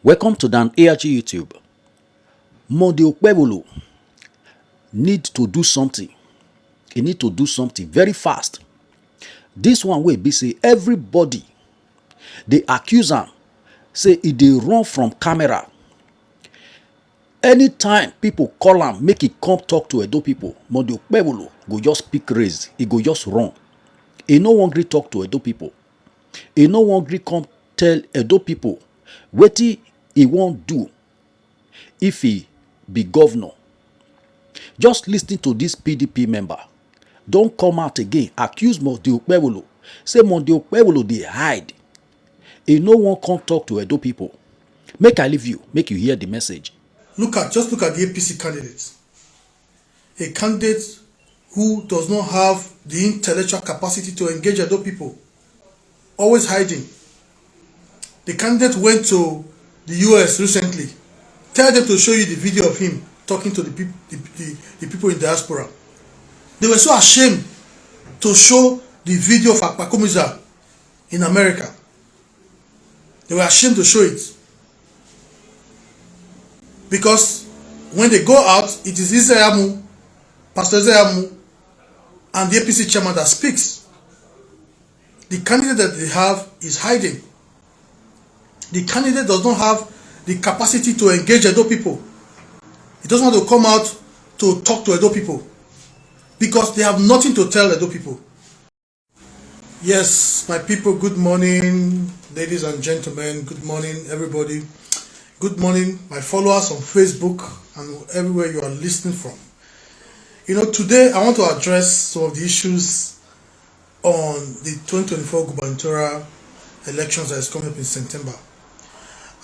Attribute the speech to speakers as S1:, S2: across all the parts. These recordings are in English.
S1: Welcome to Benin-Auchi YouTube. Okpebholo need to do something. He need to do something very fast. This one will be say everybody they accuse him, say he dey run from camera. Anytime people call him, make he come talk to Edo people, Okpebholo go just pick raise. He go just run. He no wan gree talk to Edo people. He no wan gree come tell Edo people wetin he won't do if he be governor. Just listening to this PDP member don't come out again accuse Okpebholo, say Okpebholo dey hide. He no one come talk to Edo people. Make I leave you, make you hear the message.
S2: Just look at the APC candidate. A candidate who does not have the intellectual capacity to engage Edo people. Always hiding. The candidate went to the US recently. Tell them to show you the video of him talking to the people in diaspora. They were so ashamed to show the video of Akpakomiza in America. They were ashamed to show it. Because when they go out, it is Ize Iyamu, Pastor Ize Iyamu, and the APC chairman that speaks. The candidate that they have is hiding. The candidate does not have the capacity to engage Edo people. He doesn't want to come out to talk to Edo people because they have nothing to tell Edo people. Yes, my people, good morning, ladies and gentlemen. Good morning, everybody. Good morning, my followers on Facebook and everywhere you are listening from. You know, today I want to address some of the issues on the 2024 gubernatorial elections that is coming up in September.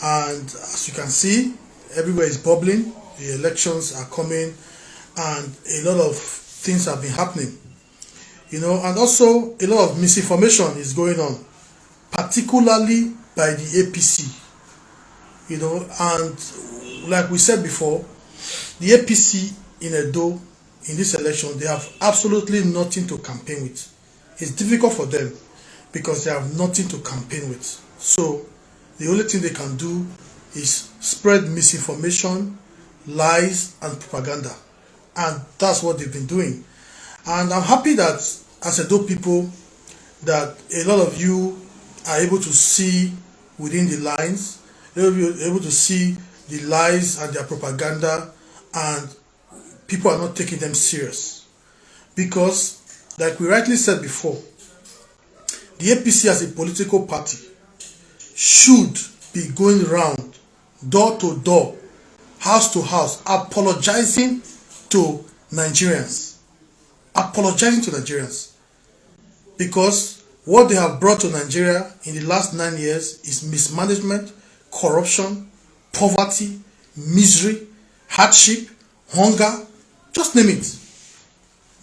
S2: And as you can see, everywhere is bubbling. The elections are coming and a lot of things have been happening. You know, and also a lot of misinformation is going on, particularly by the APC. You know, and like we said before, the APC in Edo, in this election, they have absolutely nothing to campaign with. It's difficult for them because they have nothing to campaign with. So the only thing they can do is spread misinformation, lies, and propaganda. And that's what they've been doing. And I'm happy that as Edo people, that a lot of you are able to see within the lines, you're able to see the lies and their propaganda, and people are not taking them serious. Because, like we rightly said before, the APC as a political party should be going around door to door, house to house, apologizing to Nigerians. Apologizing to Nigerians. Because what they have brought to Nigeria in the last 9 years is mismanagement, corruption, poverty, misery, hardship, hunger, just name it.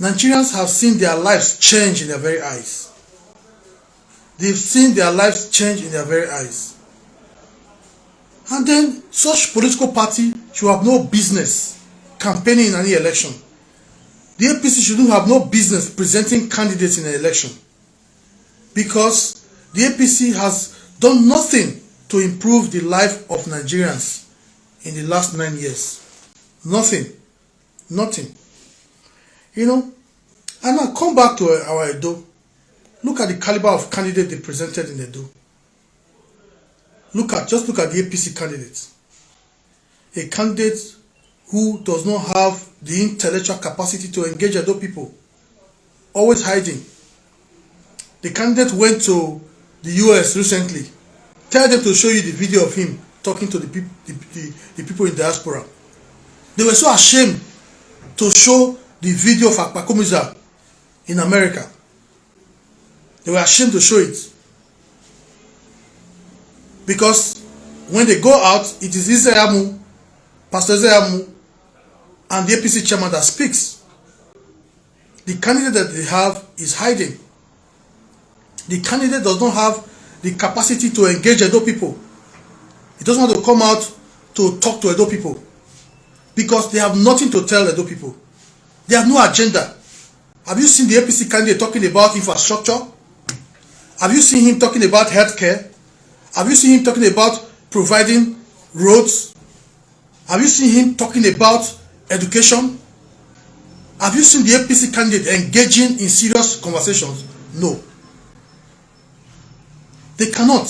S2: Nigerians have seen their lives change in their very eyes. They've seen their lives change in their very eyes. And then such political party should have no business campaigning in any election. The APC shouldn't have no business presenting candidates in an election. Because the APC has done nothing to improve the life of Nigerians in the last 9 years. Nothing. Nothing. You know, and now come back to our Edo. Look at the caliber of candidate they presented in Edo. Just look at the APC candidates. A candidate who does not have the intellectual capacity to engage Edo people. Always hiding. The candidate went to the US recently. Tell them to show you the video of him talking to the people in diaspora. They were so ashamed to show the video of Akpakomiza in America. They were ashamed to show it. Because when they go out, it is Ize Iyamu, Pastor Ize Iyamu, and the APC chairman that speaks. The candidate that they have is hiding. The candidate does not have the capacity to engage Edo people. He doesn't want to come out to talk to Edo people because they have nothing to tell Edo people. They have no agenda. Have you seen the APC candidate talking about infrastructure? Have you seen him talking about healthcare? Have you seen him talking about providing roads? Have you seen him talking about education? Have you seen the APC candidate engaging in serious conversations? No. They cannot.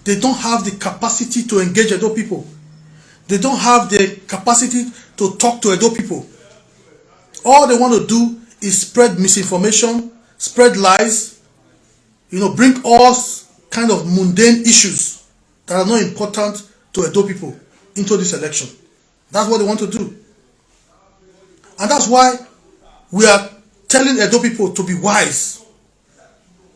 S2: They don't have the capacity to engage Edo people. They don't have the capacity to talk to Edo people. All they want to do is spread misinformation, spread lies, bring all kind of mundane issues that are not important to Edo people into this election. That's what they want to do. And that's why we are telling Edo people to be wise.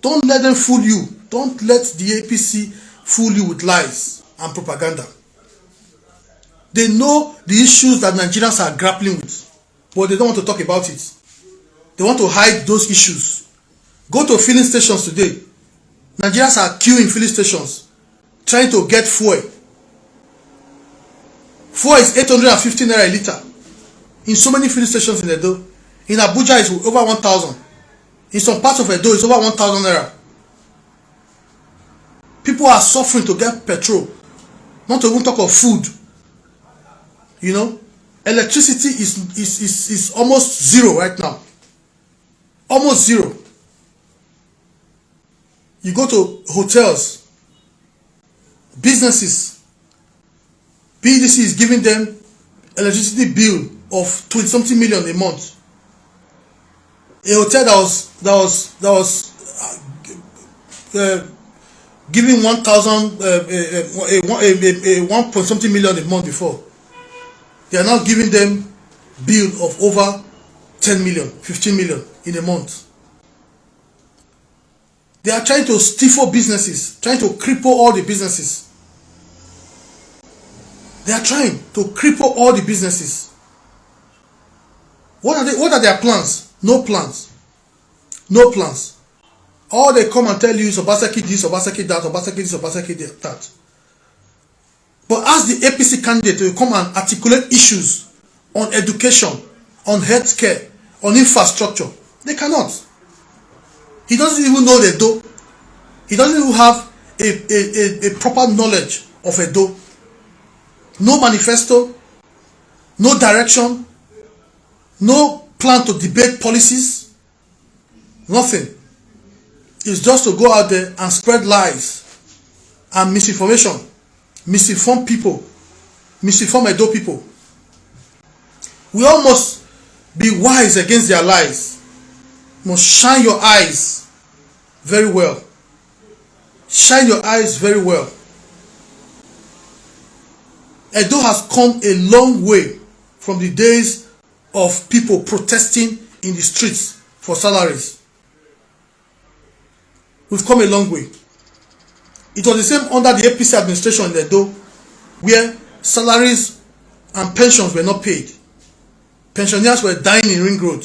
S2: Don't let them fool you. Don't let the APC fool you with lies and propaganda. They know the issues that Nigerians are grappling with, but they don't want to talk about it. They want to hide those issues. Go to filling stations today. Nigerians are queuing filling stations, trying to get fuel. Fuel is 850 naira a liter. In so many filling stations in Edo. In Abuja, it's over 1,000. In some parts of Edo, it's over 1,000 naira. People are suffering to get petrol. Not to even talk of food. Electricity is almost zero right now. Almost zero. You go to hotels, businesses, BDC is giving them electricity bill of 20-something million a month. A hotel that was giving 1,000 1 point something million a month before. They are now giving them bill of over 10 million, 15 million in a month. They are trying to stifle businesses, trying to cripple all the businesses. They are trying to cripple all the businesses. What are their plans? No plans. No plans. All they come and tell you is Obaseki this, Obaseki that, Obaseki this, Obaseki that. But ask the APC candidate to come and articulate issues on education, on healthcare, on infrastructure. They cannot. He doesn't even know the Edo. He doesn't even have a proper knowledge of Edo. No manifesto, no direction, no plan to debate policies, nothing. It's just to go out there and spread lies and misinformation, misinform people, misinform Edo people. We all must be wise against their lies. You must shine your eyes very well. Shine your eyes very well. Edo has come a long way from the days of people protesting in the streets for salaries. We've come a long way. It was the same under the APC administration in Edo, where salaries and pensions were not paid. Pensioners were dying in Ring Road.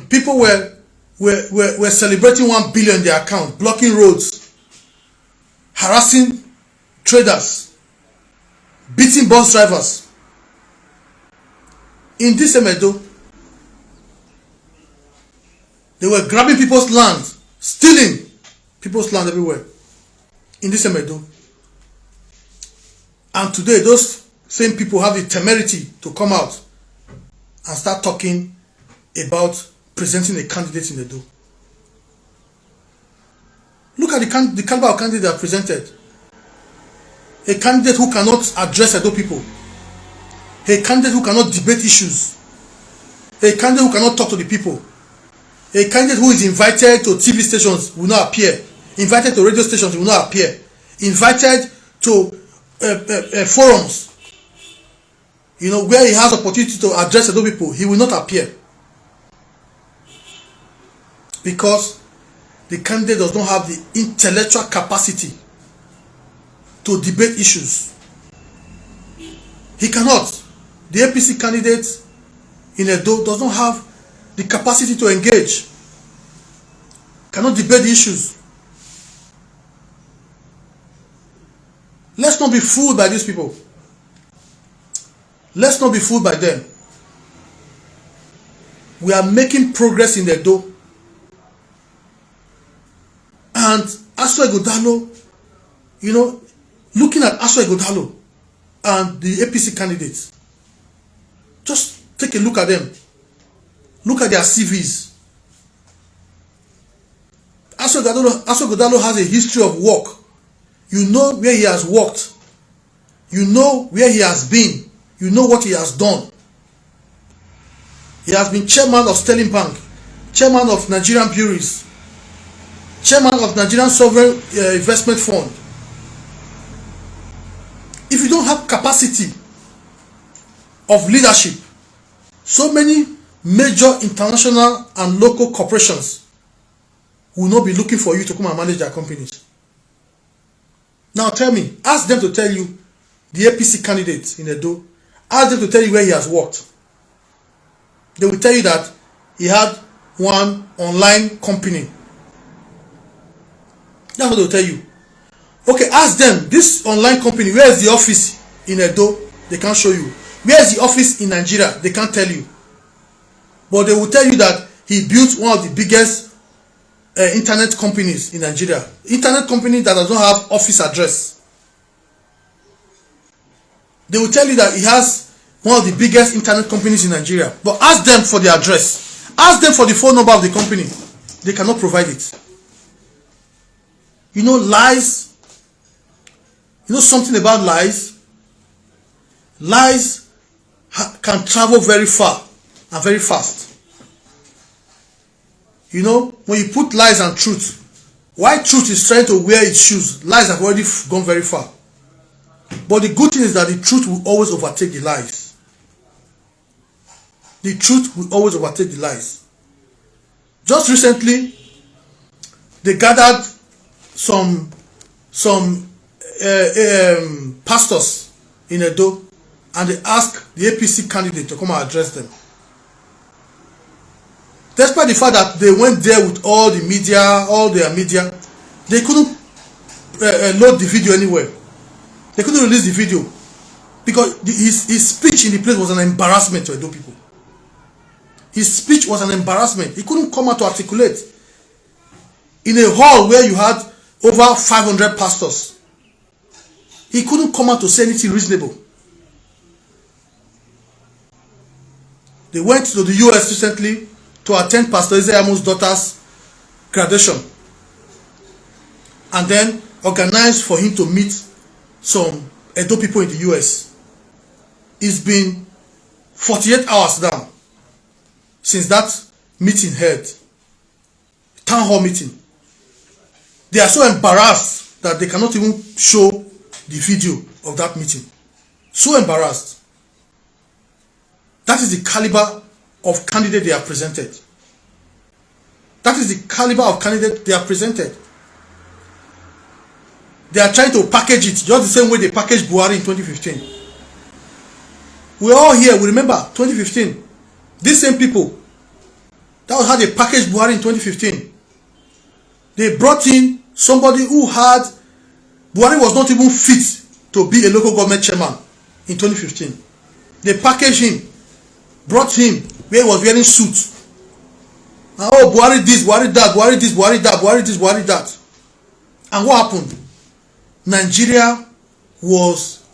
S2: People were celebrating 1 billion in their account, blocking roads, harassing traders, beating bus drivers. In this Edo, they were grabbing people's land, stealing people's land everywhere. In this Edo. And today, those same people have the temerity to come out and start talking about presenting a candidate in Edo. Look at the caliber of candidate they have presented. A candidate who cannot address Edo people. A candidate who cannot debate issues. A candidate who cannot talk to the people. A candidate who is invited to TV stations will not appear. Invited to radio stations will not appear. Invited to forums, where he has opportunity to address Edo people, he will not appear. Because the candidate does not have the intellectual capacity to debate issues. He cannot. The APC candidate in Edo does not have the capacity to engage. Cannot debate the issues. Let's not be fooled by these people. Let's not be fooled by them. We are making progress in Edo. And Ize Iyamu you know, looking at Ize Iyamu and the APC candidates, just take a look at them. Look at their CVs. Ize Iyamu has a history of work. You know where he has worked. You know where he has been. You know what he has done. He has been chairman of Sterling Bank, chairman of Nigerian Breweries, chairman of Nigerian Sovereign Investment Fund. If you don't have capacity of leadership, so many major international and local corporations will not be looking for you to come and manage their companies. Now tell me, ask them to tell you, the APC candidates in Edo, ask them to tell you where he has worked. They will tell you that he had one online company. That's what they will tell you. Okay, ask them, this online company, where is the office in Edo? They can't show you. Where is the office in Nigeria? They can't tell you. But they will tell you that he built one of the biggest internet companies in Nigeria. Internet company that does not have office address. They will tell you that he has one of the biggest internet companies in Nigeria. But ask them for the address. Ask them for the phone number of the company. They cannot provide it. You know, lies. You know something about lies? Lies can travel very far and very fast. You know, when you put lies and truth, while truth is trying to wear its shoes, lies have already gone very far. But the good thing is that the truth will always overtake the lies. The truth will always overtake the lies. Just recently, they gathered some pastors in Edo, and they asked the APC candidate to come and address them. Despite the fact that they went there with all the media, all their media, they couldn't load the video anywhere. They couldn't release the video because his speech in the place was an embarrassment to Edo people. His speech was an embarrassment. He couldn't come out to articulate. In a hall where you had over 500 pastors, he couldn't come out to say anything reasonable. They went to the US recently to attend Pastor Ize Iyamu's daughter's graduation, and then organized for him to meet some Edo people in the US. It's been 48 hours now since that meeting held, town hall meeting. They are so embarrassed that they cannot even show the video of that meeting. So embarrassed. That is the caliber of candidate they have presented. That is the caliber of candidate they have presented. They are trying to package it just the same way they packaged Buhari in 2015. We're all here, we remember 2015. These same people, that was how they packaged Buhari in 2015. They brought in somebody who had, Buhari was not even fit to be a local government chairman in 2015. They packaged him, brought him where he was wearing suit. And oh, Buhari this, Buhari that, Buhari this, Buhari that, Buhari this, Buhari that. And what happened? Nigeria was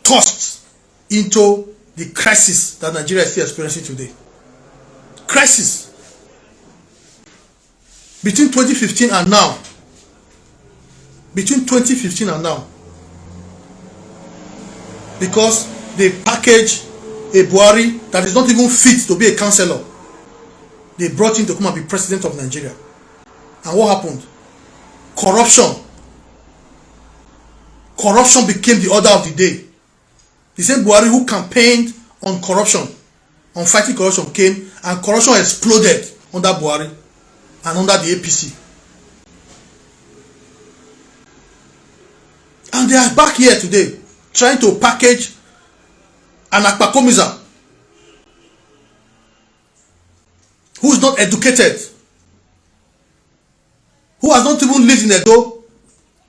S2: tossed into the crisis that Nigeria is still experiencing today. Crisis. Between 2015 and now. Between 2015 and now. Because they packaged a Buhari that is not even fit to be a councillor. They brought him to come and be president of Nigeria. And what happened? Corruption. Corruption became the order of the day. The same Buhari who campaigned on corruption, on fighting corruption, came and corruption exploded under Buhari and under the APC. And they are back here today trying to package an Akpakomiza who is not educated, who has not even lived in Edo,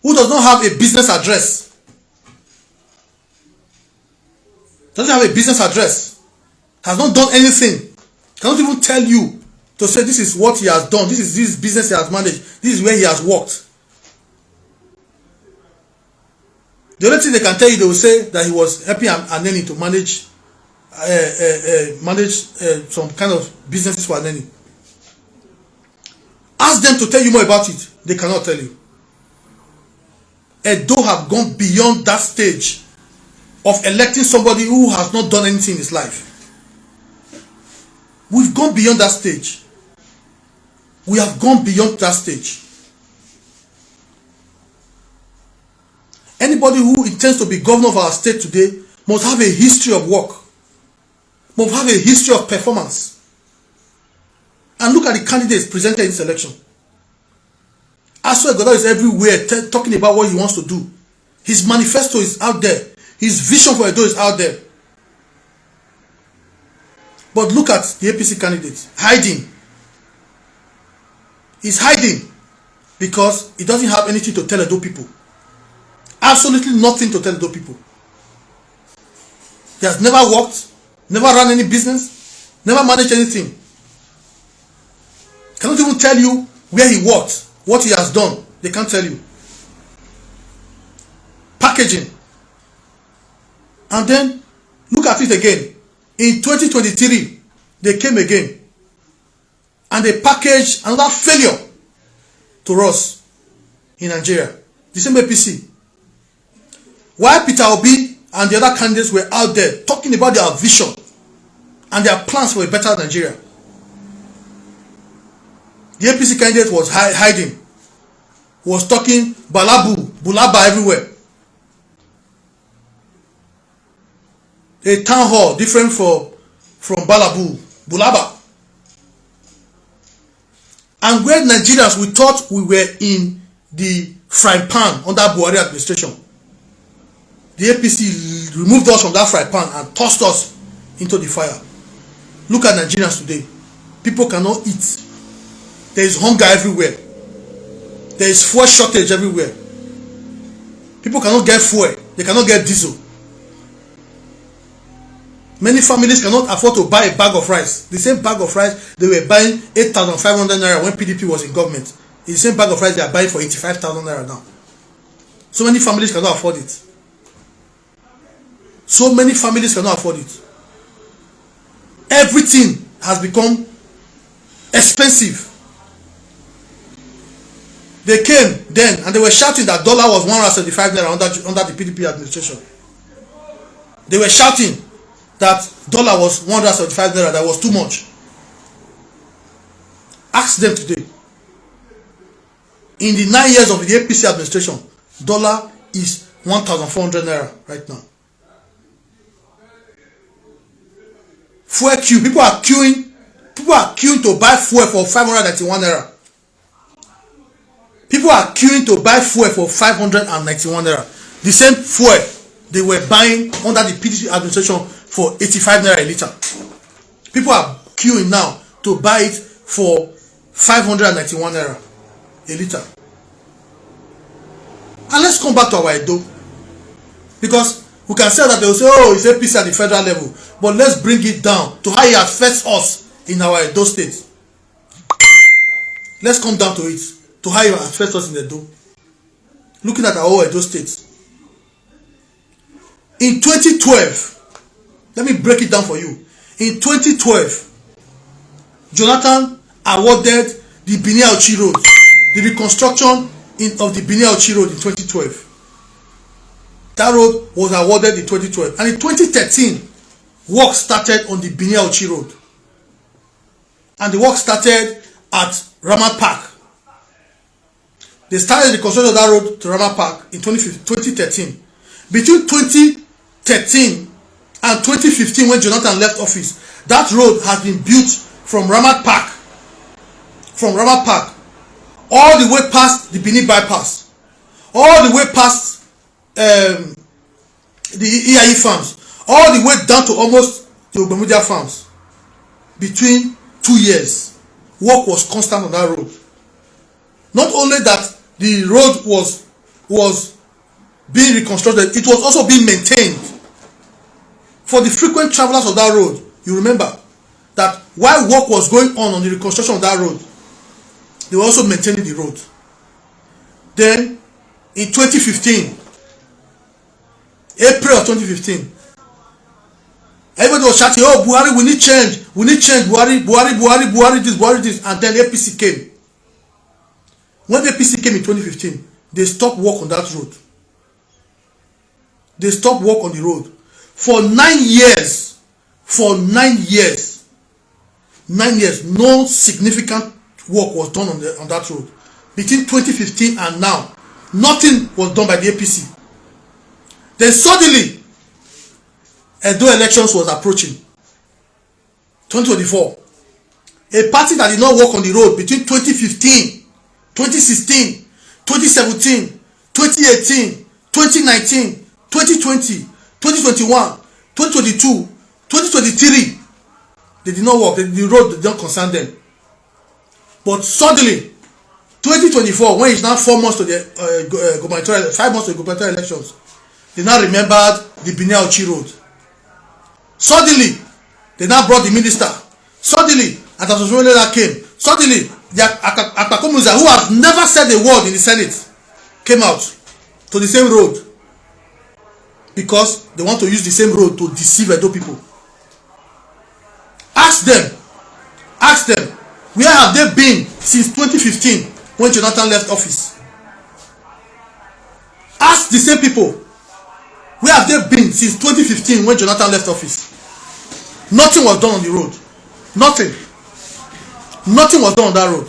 S2: who does not have a business address, doesn't have a business address, has not done anything, cannot even tell you to say this is what he has done, this is business he has managed, this is where he has worked. The only thing they can tell you, they will say that he was helping Aneni to manage some kind of businesses for Aneni. Ask them to tell you more about it. They cannot tell you. Edo have gone beyond that stage of electing somebody who has not done anything in his life. We've gone beyond that stage. We have gone beyond that stage. Anybody who intends to be governor of our state today must have a history of work, must have a history of performance. And look at the candidates presented in this election. Asuegodo is everywhere talking about what he wants to do. His manifesto is out there. His vision for Edo is out there. But look at the APC candidate hiding. He's hiding because he doesn't have anything to tell Edo people. Absolutely nothing to tell Edo people. He has never worked, never run any business, never managed anything. Cannot even tell you where he worked, what he has done. They can't tell you. Packaging. And then look at it again. In 2023, they came again and they packaged another failure to us in Nigeria. The same APC. While Peter Obi and the other candidates were out there talking about their vision and their plans for a better Nigeria, the APC candidate was hiding, was talking balabu, bulaba everywhere. A town hall different from balabu, bulaba. And where Nigerians, we thought we were in the frying pan under Buhari administration, the APC removed us from that frying pan and tossed us into the fire. Look at Nigerians today. People cannot eat. There is hunger everywhere. There is fuel shortage everywhere. People cannot get fuel. They cannot get diesel. Many families cannot afford to buy a bag of rice. The same bag of rice they were buying 8,500 naira when PDP was in government. The same bag of rice they are buying for 85,000 naira now. So many families cannot afford it. So many families cannot afford it. Everything has become expensive. They came then and they were shouting that dollar was 175 naira under the PDP administration. They were shouting that dollar was 175 naira, that was too much. Ask them today. In the 9 years of the APC administration, dollar is 1,400 naira right now. Fuel queue, people are queuing to buy fuel for 591 naira. People are queuing to buy fuel for 591 naira. The same fuel they were buying under the PDP administration for 85 naira a liter. People are queuing now to buy it for 591 naira a liter. And let's come back to our Edo, because we can say that they will say, oh, it's APC at the federal level, but let's bring it down to how it affects us in our Edo state. Let's come down to it, to how it affects us in Edo. Looking at our Edo state. In 2012, let me break it down for you. In 2012, Jonathan awarded the Benin-Auchi road, the reconstruction of the Benin-Auchi road in 2012. That road was awarded in 2012. And in 2013, work started on the Benin-Auchi road. And the work started at Ramat Park. They started the construction of that road to Ramat Park in 2013. Between 2013 and 2015, when Jonathan left office, that road has been built from Ramat Park, all the way past the Benin bypass, all the way past the EIE farms, all the way down to almost the Okpebholo farms. Between 2 years, work was constant on that road. Not only that the road was being reconstructed, it was also being maintained. For the frequent travelers of that road, you remember that while work was going on the reconstruction of that road, they were also maintaining the road. Then in 2015, April of 2015. Everybody was shouting, oh, Buhari, we need change. We need change. Buhari, Buhari this. And then APC came. When APC came in 2015, they stopped work on that road. They stopped work on the road. For 9 years, no significant work was done on that road. Between 2015 and now, nothing was done by the APC. Then suddenly, Edo elections was approaching. 2024. A party that did not work on the road between 2015, 2016, 2017, 2018, 2019, 2020, 2021, 2022, 2023. They did not work. The road did not concern them. But suddenly, 2024, when it's now 4 months to the gubernatorial, 5 months to the gubernatorial elections, they now remembered the Benin-Auchi road. Suddenly, they now brought the minister. Suddenly, Atasosomole came. Suddenly, Akpakomuza, who has never said a word in the Senate, came out to the same road because they want to use the same road to deceive Edo people. Ask them, where have they been since 2015 when Jonathan left office? Ask the same people, where have they been since 2015 when Jonathan left office? Nothing was done on the road. Nothing was done on that road.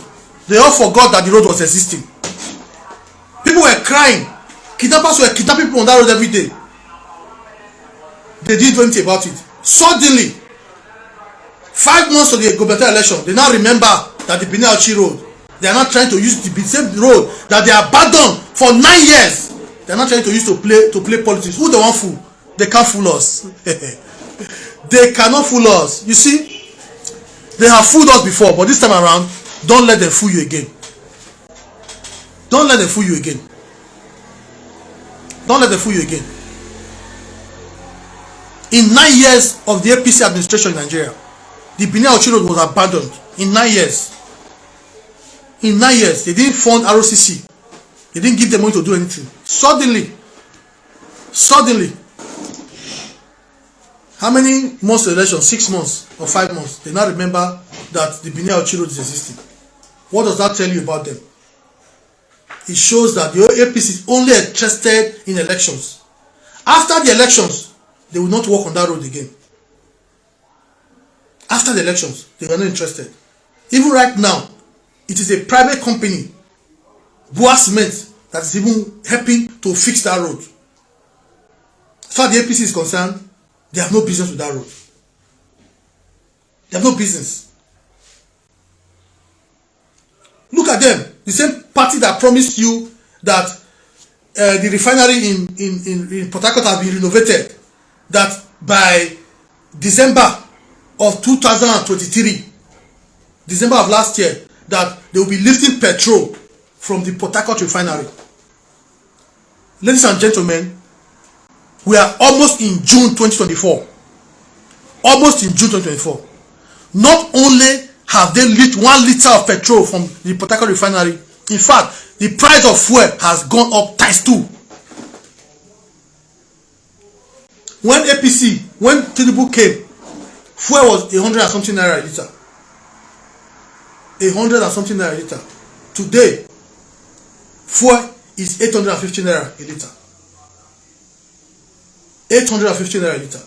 S2: They all forgot that the road was existing. People were crying. Kidnappers were kidnapping people on that road every day. They didn't do anything about it. Suddenly, 5 months to the gubernatorial election, they now remember that the Benin-Auchi road, they are not trying to use the same road that they abandoned for 9 years. They are not trying to use to play politics. Who they want fool? They can't fool us. They cannot fool us. You see, they have fooled us before, but this time around, don't let them fool you again. Don't let them fool you again. Don't let them fool you again. In 9 years of the APC administration in Nigeria, the Benin-Auchi road was abandoned. In 9 years. In 9 years, they didn't fund ROCC. They didn't give them money to do anything. Suddenly, how many months of election? 6 months or 5 months. They now remember that the Benin-Auchi road is existing. What does that tell you about them? It shows that the APC is only interested in elections. After the elections, they will not work on that road again. After the elections, they are not interested. Even right now, it is a private company, Bua Cement, that is even helping to fix that road. As far as the APC is concerned, they have no business with that road. They have no business. Look at them. The same party that promised you that the refinery in Port Harcourt has been renovated, that by December of 2023, December of last year, that they will be lifting petrol from the Port Harcourt refinery. Ladies and gentlemen, we are almost in June 2024. Almost in June 2024. Not only have they lit 1 liter of petrol from the Port Harcourt refinery, in fact, the price of fuel has gone up ×2. When APC, when Tinubu came, fuel was 100 and something naira a liter. 100 and something naira a liter. Today, fuel is 850 naira a liter. 850 naira a liter.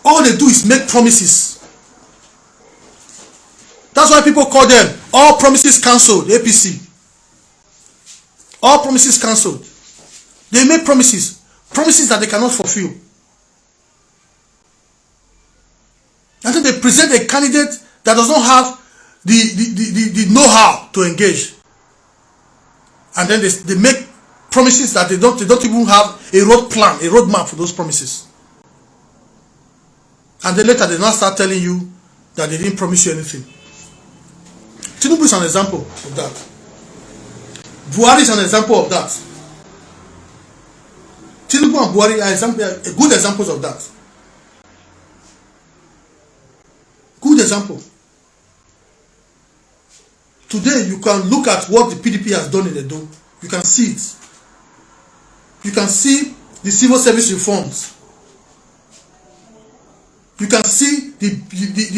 S2: All they do is make promises. That's why people call them all promises cancelled, APC. All promises cancelled. They make promises that they cannot fulfill. And then they present a candidate that does not have the know-how to engage. And then they make promises that they don't even have a roadmap for those promises. And then later they now start telling you that they didn't promise you anything. Tinubu is an example of that. Buhari is an example of that. Tinubu and Buhari are good examples of that. Good example. Today you can look at what the PDP has done in Edo. You can see it. You can see the civil service reforms. You can see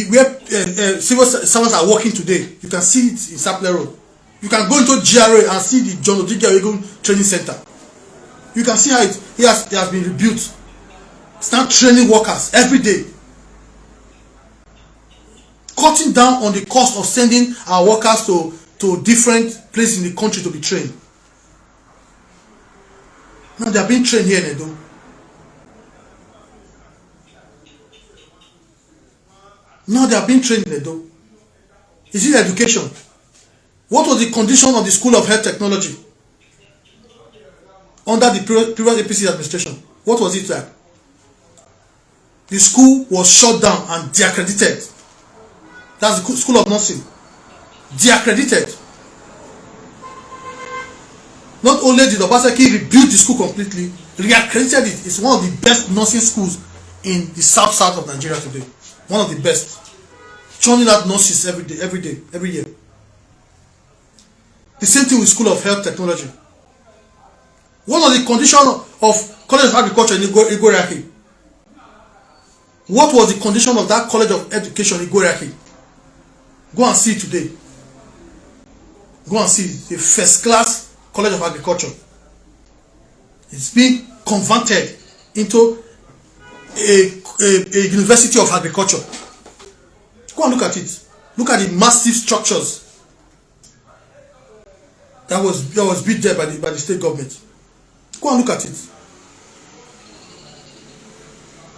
S2: where civil servants are working today. You can see it in Sapler Road. You can go into GRA and see the John Odike Training Center. You can see how it has been rebuilt. Start training workers every day. Cutting down on the cost of sending our workers to different places in the country to be trained. Now they are being trained here in Edo. Now they are being trained in Edo. Is it education? What was the condition of the School of Health Technology under the previous APC administration? What was it like? The school was shut down and deaccredited. That's the School of Nursing. Deaccredited. Not only did Obaseki rebuild the school completely, reaccredited it. It's one of the best nursing schools in the south of Nigeria today. One of the best. Churning out nurses every year. The same thing with School of Health Technology. One of the conditions of College of Agriculture in Igoraki. What was the condition of that College of Education in Igoraki? Go and see it today. Go and see it. The first class College of Agriculture. It's being converted into a University of Agriculture. Go and look at it. Look at the massive structures that was built there by the state government. Go and look at it.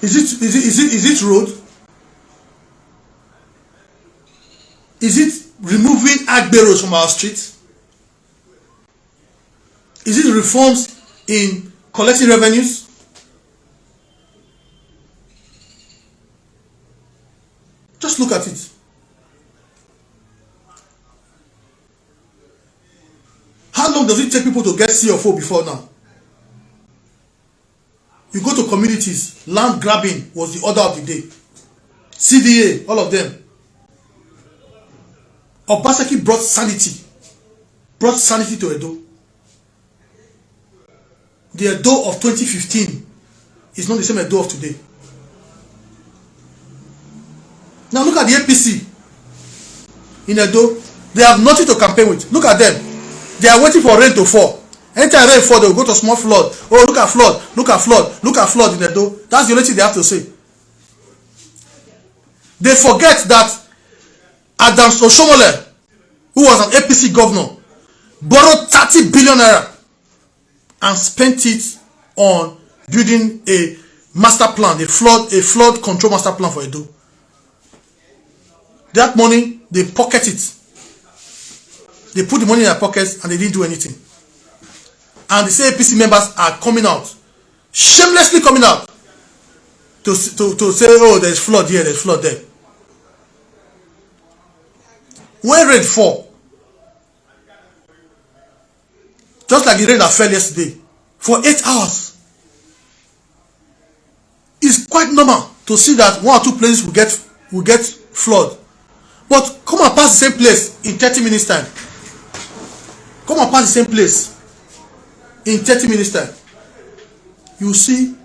S2: Is it road? Is it removing agberos from our streets? Is it reforms in collecting revenues? Just look at it. How long does it take people to get CFO before now? You go to communities, land grabbing was the order of the day. CDA, all of them. Obaseki brought sanity to Edo. The Edo of 2015 is not the same Edo of today. Now look at the APC in Edo. They have nothing to campaign with. Look at them. They are waiting for rain to fall. Anytime rain fall, they will go to small flood. Oh, look at flood, look at flood, look at flood in Edo. That's the only thing they have to say. They forget that Adams Oshomole, who was an APC governor, borrowed 30 billion naira and spent it on building a master plan, a flood control master plan for Edo. That money, they pocket it. They put the money in their pockets and they didn't do anything. And the same APC members are coming out, shamelessly coming out to say, oh, there's flood here, there's flood there. When rain fall, just like the rain that fell yesterday, for 8 hours, it's quite normal to see that 1 or 2 places will get flood. But come and pass the same place in 30 minutes time. Come and pass the same place in 30 minutes time. You will see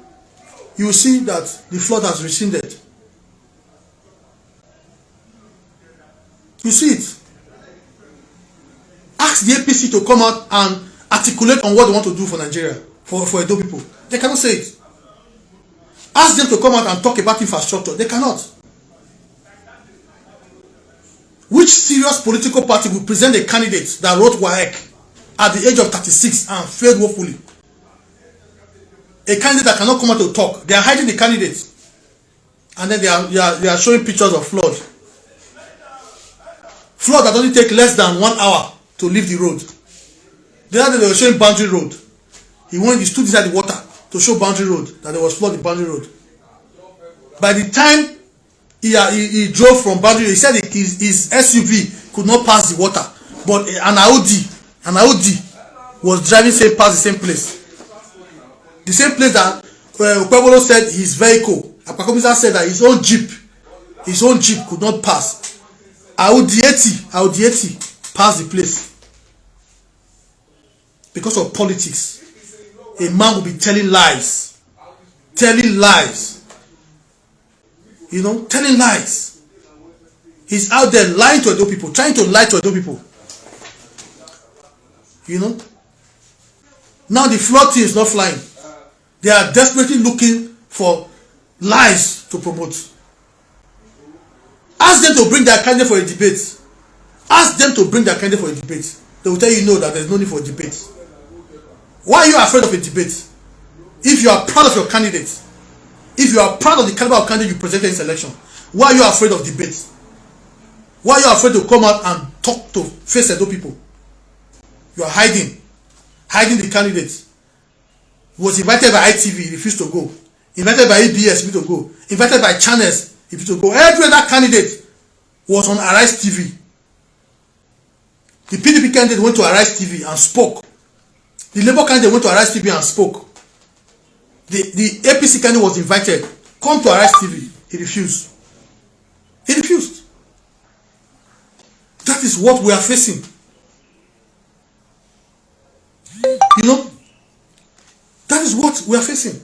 S2: that the flood has receded. You see it. Ask the APC to come out and articulate on what they want to do for Nigeria, for Edo people. They cannot say it. Ask them to come out and talk about infrastructure. They cannot. Which serious political party will present a candidate that wrote WAEC at the age of 36 and failed woefully? A candidate that cannot come out to talk. They are hiding the candidate. And then they are showing pictures of flood. Flood that only take less than 1 hour to leave the road. The other day they were showing Boundary Road. He stood inside the water to show Boundary Road, that there was flood in Boundary Road. By the time he drove from Boundary Road, he said his SUV could not pass the water. But an Audi was driving past the same place. The same place that Okpebholo said his vehicle, Apakomisa said that his own jeep could not pass. Audi 80 passed the place because of politics. a man will be telling lies. Telling lies. You know, telling lies. He's out there lying to Edo people, trying to lie to Edo people. You know. Now the flood team is not flying. They are desperately looking for lies to promote. Ask them to bring their candidate for a debate. Ask them to bring their candidate for a debate. They will tell you no, that there's no need for a debate. Why are you afraid of a debate? If you are proud of your candidate, if you are proud of the caliber of candidate you presented in this election, why are you afraid of debate? Why are you afraid to come out and talk to face Edo people? You are hiding the candidate. He was invited by ITV, he refused to go. Invited by EBS, he refused to go. Invited by channels, he refused to go. Every other candidate was on Arise TV. The PDP candidate went to Arise TV and spoke. The Labour candidate went to Arise TV and spoke. The APC candidate was invited. Come to Arise TV. He refused. He refused. That is what we are facing. You know, that is what we are facing.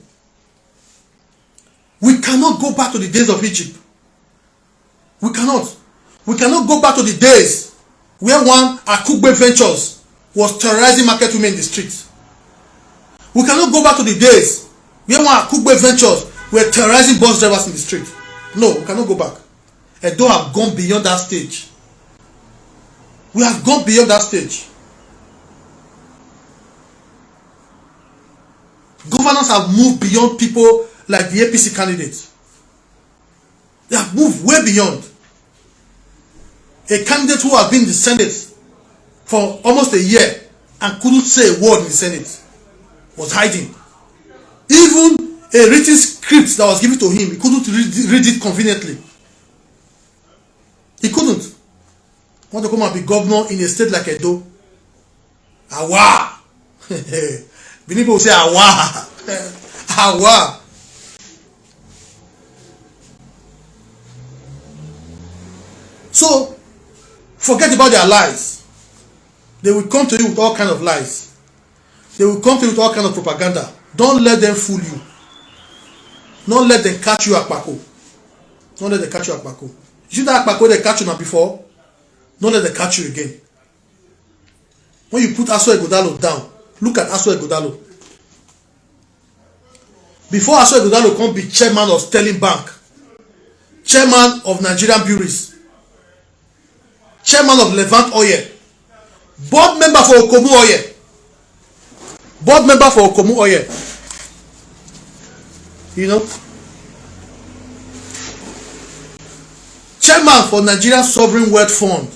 S2: We cannot go back to the days of Egypt. We cannot. We cannot go back to the days where one Okpebholo Ventures was terrorizing market women in the streets. We cannot go back to the days where one Okpebholo Ventures were terrorizing bus drivers in the street. No, we cannot go back. Edo have gone beyond that stage. We have gone beyond that stage. Governors have moved beyond people like the APC candidates. They have moved way beyond. A candidate who has been in the Senate for almost a year and couldn't say a word in the Senate was hiding. Even a written script that was given to him, he couldn't read it conveniently. He couldn't. Want to come and be governor in a state like Edo? Awa! Many people say awa. Awa. So, forget about their lies. They will come to you with all kinds of lies. They will come to you with all kinds of propaganda. Don't let them fool you. Don't let them catch you at Akpako. Don't let them catch you at Akpako. You see that Akpako they catch you now before? Don't let them catch you again. When you put Aso Ighodalo down, look at Aso Ighodalo. Before Aso Ighodalo come be chairman of Sterling Bank, chairman of Nigerian Breweries, chairman of Levant Oil, board member for Okomu Oil, board member for Okomu Oil. You know, chairman for Nigerian Sovereign Wealth Fund.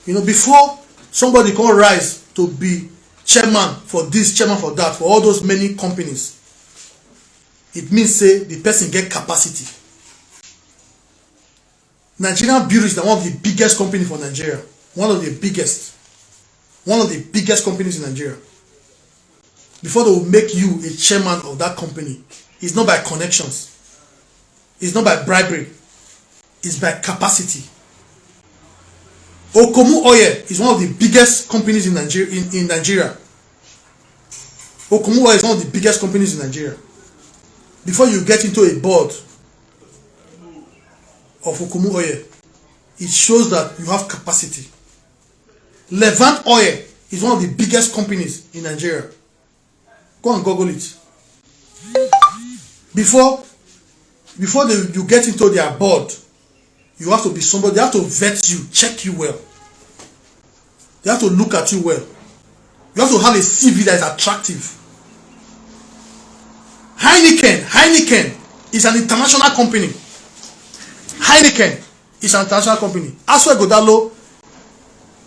S2: You know, before somebody can rise to be chairman for this, chairman for that, for all those many companies, it means say the person get capacity. Nigerian Breweries is one of the biggest companies for Nigeria. One of the biggest. One of the biggest companies in Nigeria. Before they will make you a chairman of that company, it's not by connections. It's not by bribery. It's by capacity. Okomu Oil is one of the biggest companies in Nigeria. Okomu Oil is one of the biggest companies in Nigeria. Before you get into a board of Okomu Oil, it shows that you have capacity. Levant Oil is one of the biggest companies in Nigeria. Go and Google it. Before you get into their board, you have to be somebody. They have to vet you, check you well. They have to look at you well. You have to have a CV that is attractive. Heineken is an international company. Heineken is an international company. Aso Ighodalo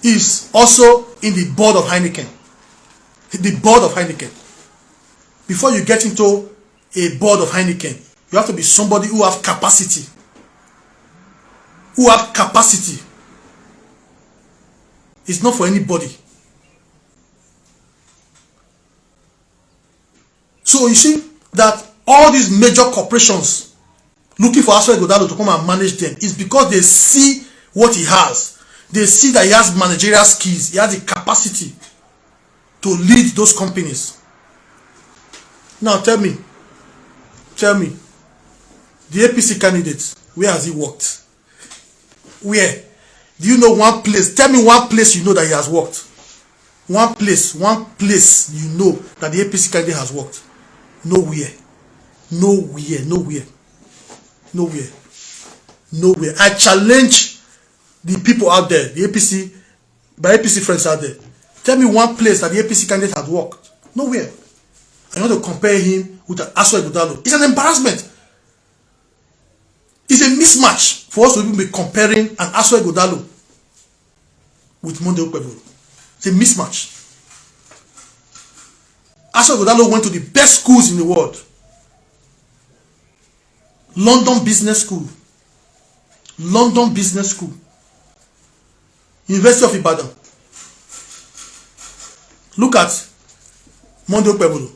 S2: is also in the board of Heineken. The board of Heineken. Before you get into a board of Heineken, you have to be somebody who have capacity. Who have capacity. It's not for anybody. So you see that all these major corporations looking for Aso Ighodalo to come and manage them is because they see what he has. They see that he has managerial skills. He has the capacity. to lead those companies. Now tell me, the APC candidate, where has he worked? Where? Do you know one place? Tell me one place you know that he has worked. One place you know that the APC candidate has worked. Nowhere. I challenge the people out there, the APC, my APC friends out there. Tell me one place that the APC candidate has worked. Nowhere. I want to compare him with Ize Iyamu. It's an embarrassment. It's a mismatch for us to even be comparing an Ize Iyamu with Monday Okpebholo. It's a mismatch. Ize Iyamu went to the best schools in the world. London Business School, University of Ibadan. Look at Monday Okpebholo.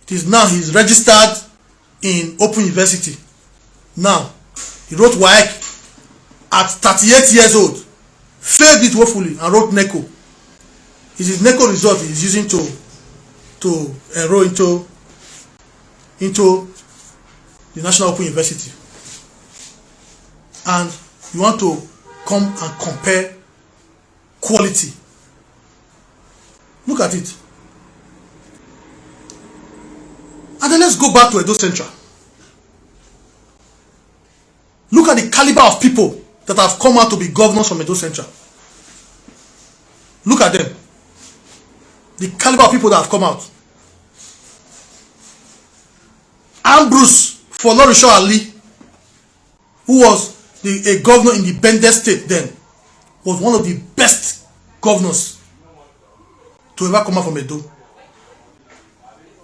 S2: It is now he's registered in Open University. Now, he wrote WAEC at 38 years old, failed it woefully, and wrote NECO. It is his NECO result he's using to enroll into the National Open University. And you want to come and compare quality. Look at it. And then let's go back to Edo Central. Look at the caliber of people that have come out to be governors from Edo Central. Look at them. The caliber of people that have come out. Ambrose Folorunsho Ali, who was a governor in the Bende State then, was one of the best governors to ever come out from Edo.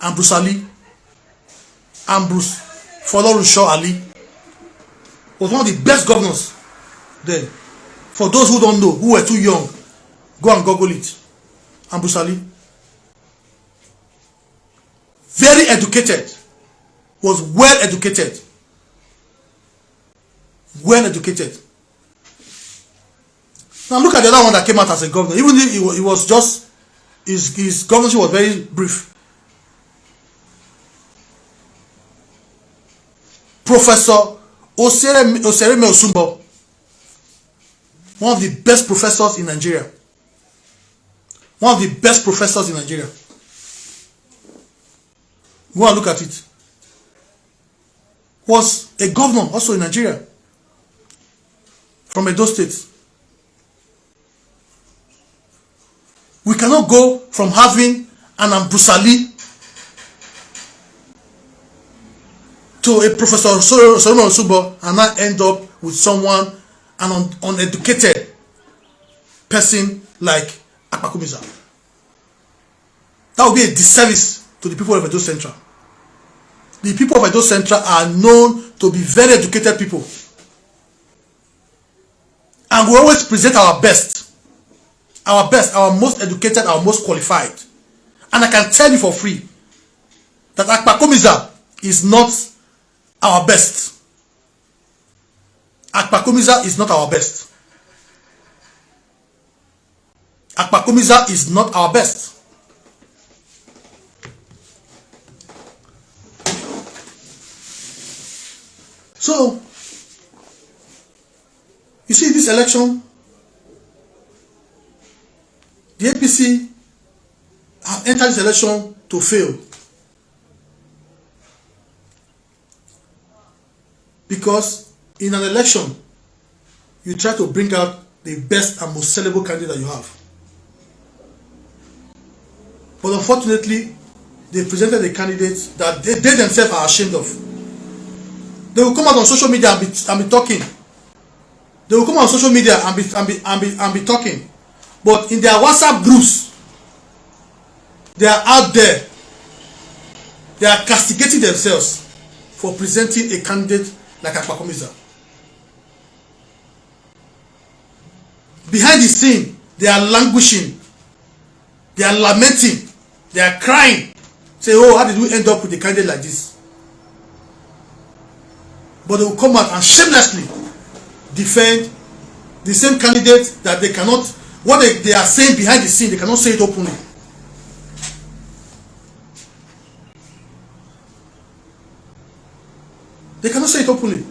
S2: Ambrose Folorunsho Ali was one of the best governors then. For those who don't know, who were too young, go and Google it. Ambrose Ali. Very educated. Was well educated. Now look at the other one that came out as a governor. Even if he was just, his governorship was very brief. Professor Osereme Osumbo, one of the best professors in Nigeria. Go and look at it. Was a governor also in Nigeria from Edo State. We cannot go from having an Ambrose Ali to a Professor Solomon Osubo and now end up with someone, an uneducated person like Akpakumiza. That would be a disservice to the people of Edo Central. The people of Edo Central are known to be very educated people. And we always present our best, our most educated, our most qualified. And I can tell you for free that Akpakumiza is not our best. Akpakumiza is not our best. Akpakumiza is not our best. So, you see this election, the APC have entered this election to fail. Because in an election, you try to bring out the best and most sellable candidate that you have. But unfortunately, they presented a candidate that they themselves are ashamed of. They will come out on social media and be talking. They will come on social media and be talking. But in their WhatsApp groups, they are out there. They are castigating themselves for presenting a candidate like Akpakumiza. Behind the scene, they are languishing. They are lamenting. They are crying. Say, oh, how did we end up with a candidate like this? But they will come out and shamelessly defend the same candidate that they cannot, what they are saying behind the scene, they cannot say it openly. it openly.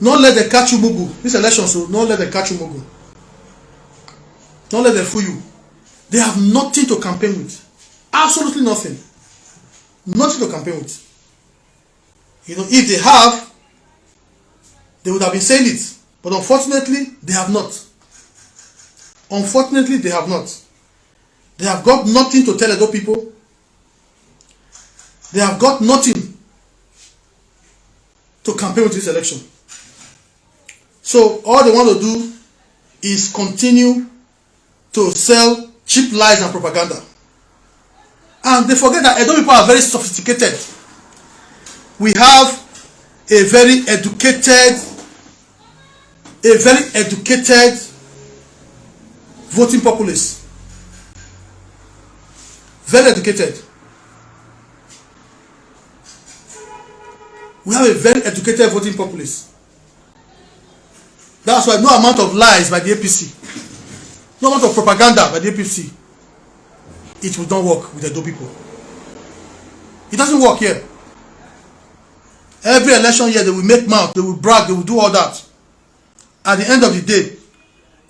S2: Don't let them catch you mugu. This election, so don't let them catch you mugu. Don't let them fool you. They have nothing to campaign with. Absolutely nothing. Nothing to campaign with. You know, if they have, they would have been saying it. But unfortunately, they have not. Unfortunately, they have not. They have got nothing to tell Edo people. They have got nothing to campaign with this election. So all they want to do is continue to sell cheap lies and propaganda. And they forget that Edo people are very sophisticated. We have a very educated voting populace. Very educated. We have a very educated voting populace. That's why no amount of lies by the APC, no amount of propaganda by the APC, it will not work with the Edo people. It doesn't work here. Every election year they will make mouth, they will brag, they will do all that. At the end of the day,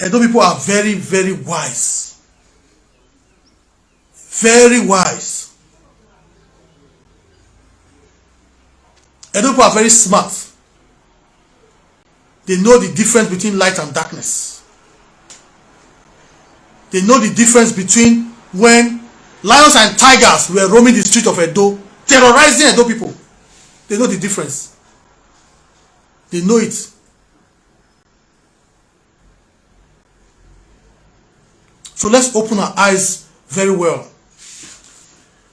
S2: Edo people are very, very wise. Very wise. Edo people are very smart. They know the difference between light and darkness. They know the difference between when lions and tigers were roaming the street of Edo, terrorizing Edo people. They know the difference. They know it. So let's open our eyes very well.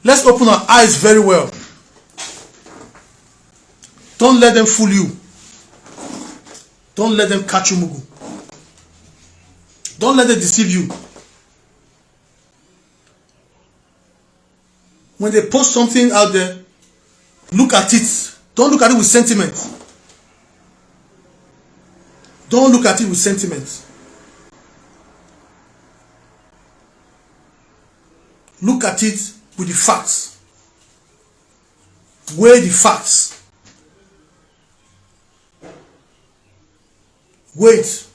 S2: Let's open our eyes very well. Don't let them fool you. Don't let them catch you mugu. Don't let them deceive you. When they post something out there, look at it. Don't look at it with sentiment. Don't look at it with sentiment. Look at it with the facts. Weigh the facts. Wait.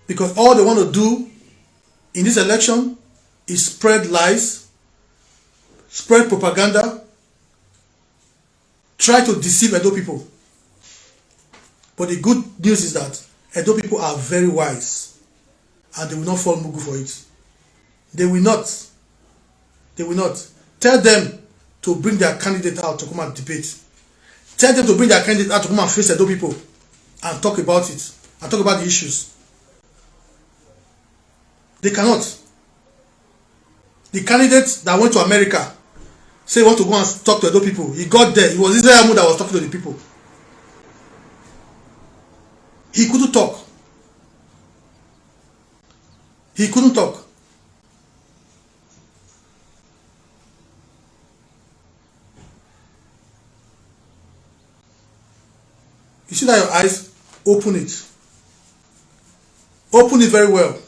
S2: Because all they want to do in this election is spread lies, spread propaganda, try to deceive Edo people. But the good news is that Edo people are very wise and they will not fall mugu for it. They will not. They will not. Tell them to bring their candidate out to come and debate. Tell them to bring their candidate out to come and face Edo people and talk about it and talk about the issues. They cannot. The candidate that went to America say he want to go and talk to Edo people. He got there. It was Ize Iyamu that was talking to the people. He couldn't talk. He couldn't talk. You see that your eyes? Open it. Open it very well.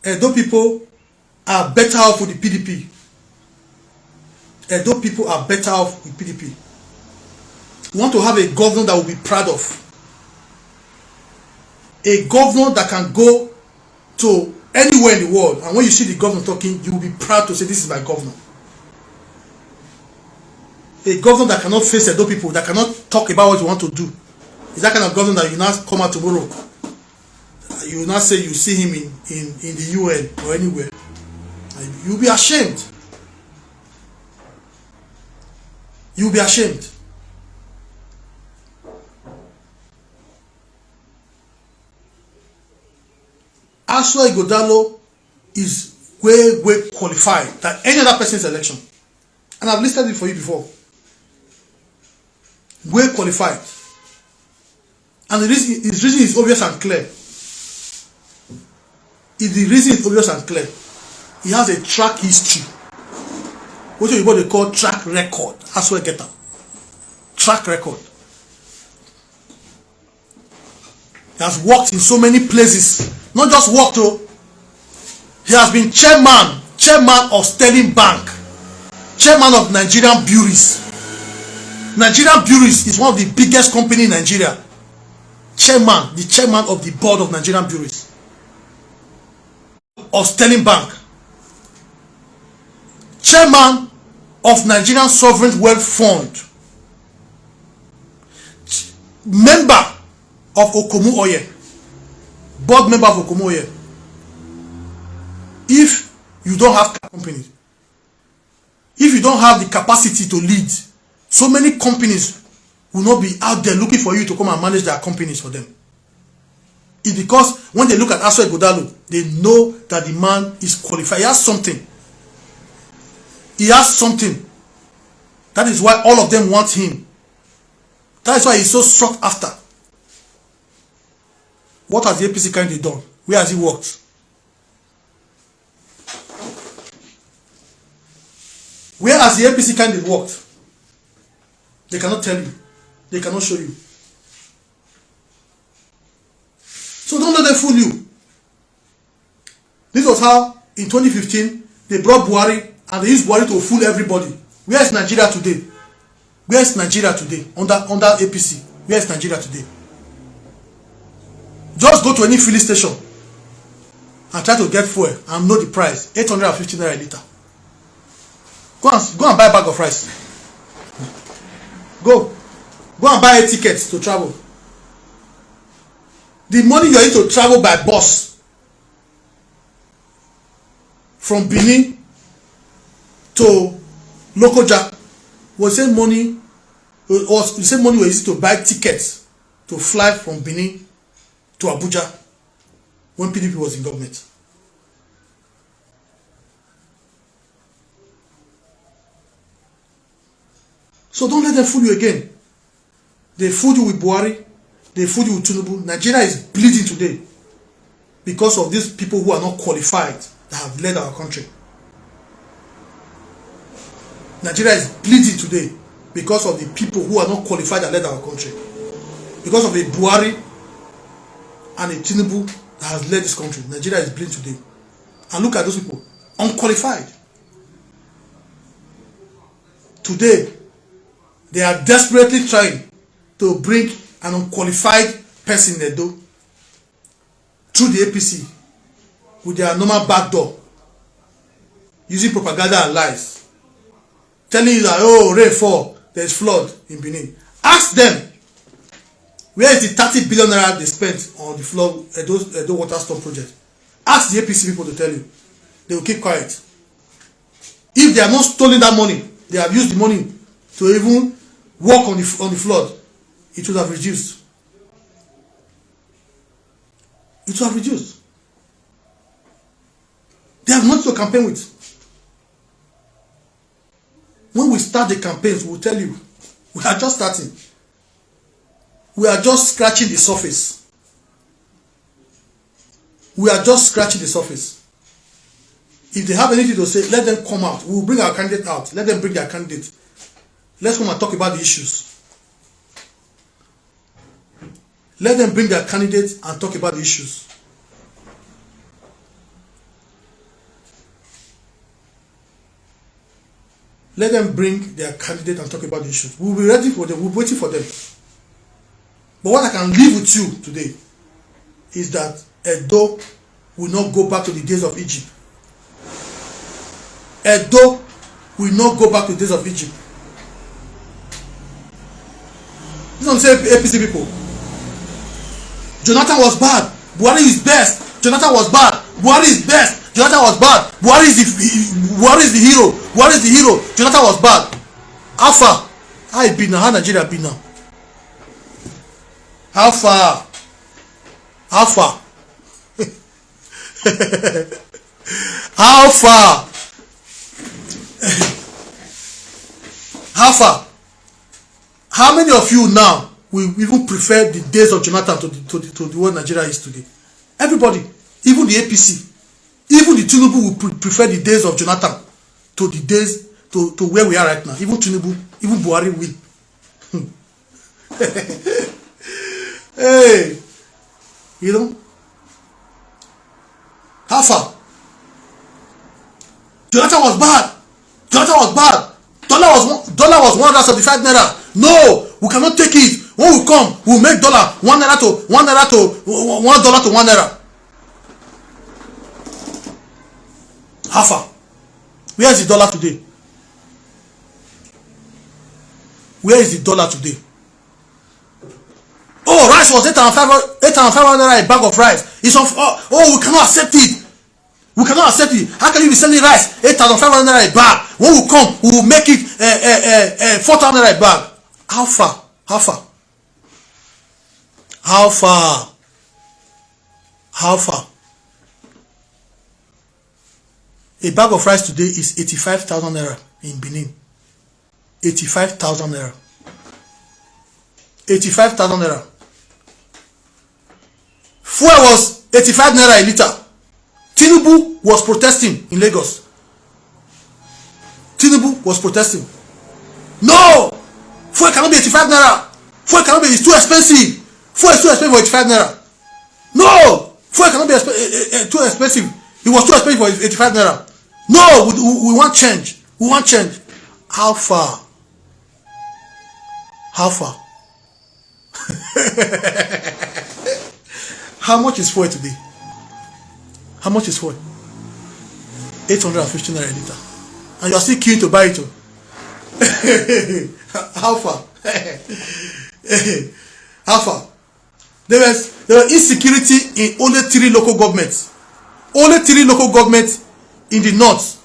S2: Edo people are better off with the PDP. Edo people are better off with PDP. We want to have a governor that will be proud of. A governor that can go to anywhere in the world, and when you see the governor talking, you will be proud to say, this is my governor. A governor that cannot face Edo people, that cannot talk about what you want to do. Is that kind of governor that you now come out tomorrow. You will not say you see him in the UN or anywhere. You'll be ashamed. You'll be ashamed. Aswa Igodalo is way qualified than any other person's election. And I've listed it for you before. Way qualified. And the reason is obvious and clear. The reason is obvious and clear. He has a track history. What they call track record. That's where I get that. Track record. He has worked in so many places. Not just worked though. He has been chairman of Sterling Bank. chairman of Nigerian Breweries. Nigerian Breweries is one of the biggest company in Nigeria. The chairman of the board of Nigerian Breweries. Of Sterling Bank. Chairman of Nigerian Sovereign Wealth Fund. Member of Okpebholo. Board member of Okpebholo. If you don't have companies, if you don't have the capacity to lead, so many companies will not be out there looking for you to come and manage their companies for them. It's because when they look at Ize Iyamu, they know that the man is qualified. He has something. He has something. That is why all of them want him. That is why he's so sought after. What has the APC candidate done? Where has he worked? Where has the APC candidate worked? They cannot tell you. They cannot show you. So don't let them fool you. This was how in 2015 they brought Buhari and they used Buhari to fool everybody. Where is Nigeria today? Where is Nigeria today? Under APC. Where is Nigeria today? Just go to any filling station and try to get fuel and know the price. 850 naira a litre. Go and buy a bag of rice. Go and buy a ticket to travel. The money you are need to travel by bus from Benin to Lokoja was the same money. Was the same money we used to buy tickets to fly from Benin to Abuja when PDP was in government. So don't let them fool you again. They fooled you with Buhari. They fooled you with Tinubu. Nigeria is bleeding today because of these people who are not qualified that have led our country. Nigeria is bleeding today because of the people who are not qualified that led our country. Because of a Buhari and a Tinubu that has led this country. Nigeria is bleeding today. And look at those people. Unqualified. Today, they are desperately trying to bring an unqualified person in Edo through the APC with their normal backdoor, using propaganda and lies, telling you that, oh, rain fall, there's flood in Benin. Ask them, where is the 30 billion naira they spent on the flood, Edo water storm project? Ask the APC people to tell you. They will keep quiet. If they are not stealing that money, they have used the money to even work on the flood, it would have reduced. It would have reduced. They have nothing to campaign with. When we start the campaigns, we will tell you, we are just starting. We are just scratching the surface. We are just scratching the surface. If they have anything to say, let them come out. We will bring our candidate out. Let them bring their candidate. Let's come and talk about the issues. Let them bring their candidates and talk about the issues. Let them bring their candidate and talk about the issues. We'll be ready for them. We'll be waiting for them. But what I can leave with you today is that Edo will not go back to the days of Egypt. Edo will not go back to the days of Egypt. You know what I'm saying, APC people? Jonathan was bad. Buhari is best. Jonathan was bad. Buhari is best. Jonathan was bad. Buhari is the hero. Buhari is the hero. Jonathan was bad. How far? How it be now? How Nigeria be now? How far? How far? How far? How far? How many of you now will even prefer the days of Jonathan to the world Nigeria is today? Everybody, even the APC, even the Tinubu will prefer the days of Jonathan to the days to where we are right now. Even Tinubu, even Buhari will. Hey, you know, how far? Jonathan was bad. Jonathan was bad. Dollar was 175 naira. No, we cannot take it. When we come, we'll make dollar 1 naira to $1 to 1 naira. How far? Where is the dollar today? Where is the dollar today? Oh, rice was 8,500 naira a bag of rice. It's of we cannot accept it. We cannot accept it. How can you be selling rice 8,500 naira a bag? When we come, we will make it 4,000 naira a bag. How far? How far? How far? How far? A bag of rice today is 85,000 naira in Benin. 85,000 naira. 85,000 naira. Fuel was 85 naira a liter. Tinubu was protesting in Lagos. Tinubu was protesting. No! Fuel cannot be 85 naira. Fuel cannot be, it's too expensive. Fuel is too expensive for 85 naira. No! Fuel cannot be too expensive. It was too expensive for 85 naira. No! We want change. We want change. How far? How far? How much is fuel today? How much is fuel? 850 naira a liter. And you are still queuing to buy it. How far? How far? There was insecurity in only 3 local governments. Only 3 local governments in the north.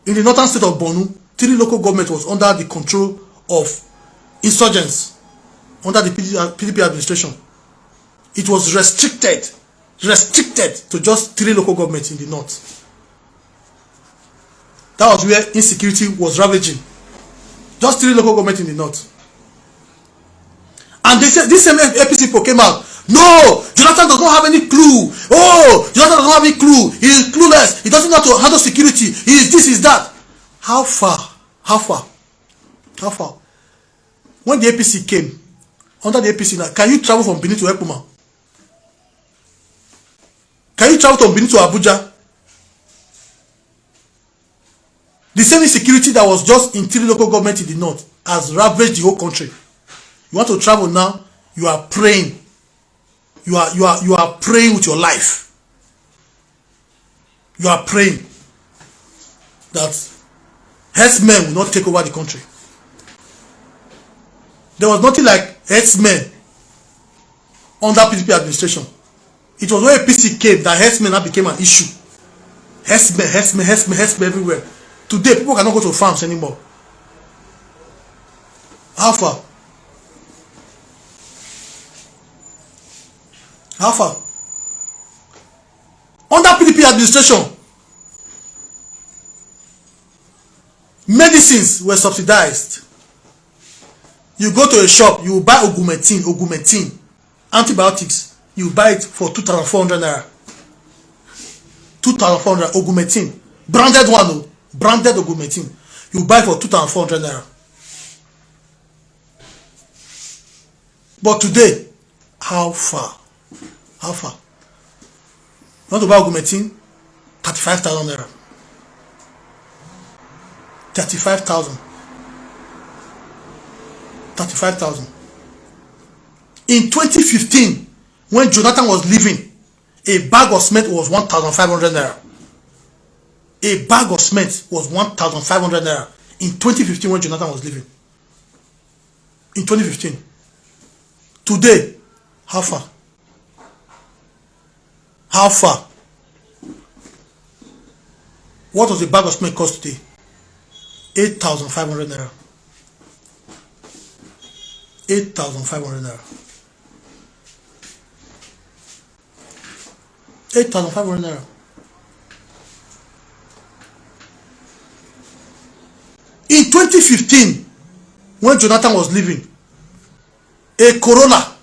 S2: In the northern state of Borno, 3 local governments was under the control of insurgents, under the PDP administration. It was restricted to just 3 local governments in the north. That was where insecurity was ravaging. Just 3 local governments in the north. And they said, this same APC people came out. No, Jonathan does not have any clue. Oh, Jonathan does not have any clue. He is clueless. He doesn't know how to handle security. He is this, is that. How far? How far? How far? When the APC came, under the APC now, can you travel from Benin to Ekpoma? Can you travel from Benin to Abuja? The same insecurity that was just in 3 local governments in the north has ravaged the whole country. You want to travel now, you are praying. You are praying with your life. You are praying that herdsmen will not take over the country. There was nothing like herdsmen under PDP administration. It was when APC came that herdsmen now became an issue. Herdsmen everywhere. Today, people cannot go to farms anymore. How far? How far? Under PDP administration, medicines were subsidized. You go to a shop, you buy augmentin, antibiotics. You buy it for 2,400 naira. 2,400 augmentin, branded one, branded augmentin. You buy for 2,400 naira. But today, how far? How far? You want to buy augmentin? 35,000 naira. 35,000. 35,000. In 2015, when Jonathan was leaving, a bag of cement was 1,500 naira. A bag of cement was 1,500 naira. In 2015, when Jonathan was leaving. In 2015. Today, how far? How far? What does a bag of cement cost today? 8,500 naira. 8,500 naira. 8,500 naira. In 2015, when Jonathan was leaving, a Corolla,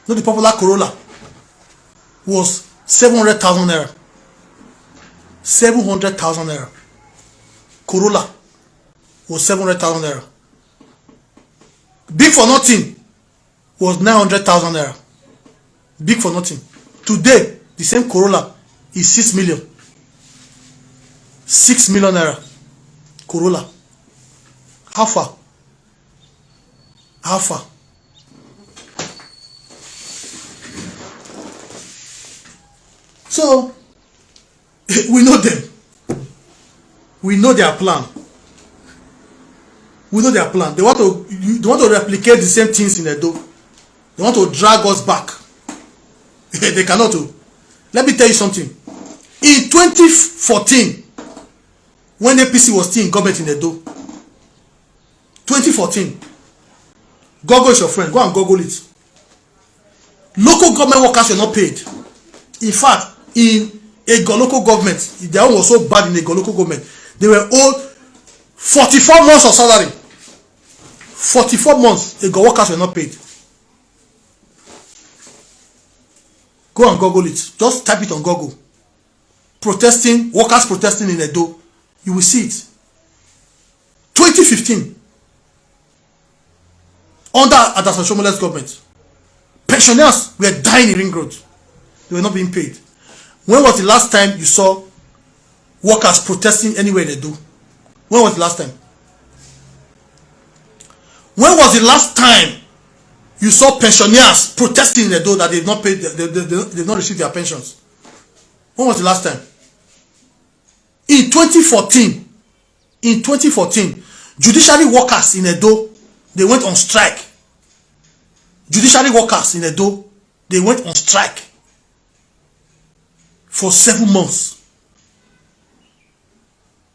S2: not the popular Corolla, was 700,000 naira. 700,000 naira. Corolla was 700,000 naira. Big for nothing was 900,000 naira. Big for nothing. Today, the same Corolla is 6 million. 6 million naira. Corolla. How far? How far? So, we know them. We know their plan. We know their plan. They want to replicate the same things in Edo. They want to drag us back. They cannot do. Let me tell you something. In 2014, when APC was still in government in Edo, 2014, Google is your friend. Go and Google it. Local government workers were not paid. In fact, in Ego local government, their own was so bad in Ego local government, they were owed 44 months of salary. 44 months, Ego workers were not paid. Go and Google it. Just type it on Google. Protesting, workers protesting in Edo. You will see it. 2015. Under Adasan Shomole's government. Pensioners were dying in Ring Road. They were not being paid. When was the last time you saw workers protesting anywhere in Edo? When was the last time? When was the last time you saw pensioners protesting in Edo that they've not paid, they've not received their pensions? When was the last time? In 2014, judiciary workers in Edo, they went on strike. Judiciary workers in Edo, they went on strike for 7 months.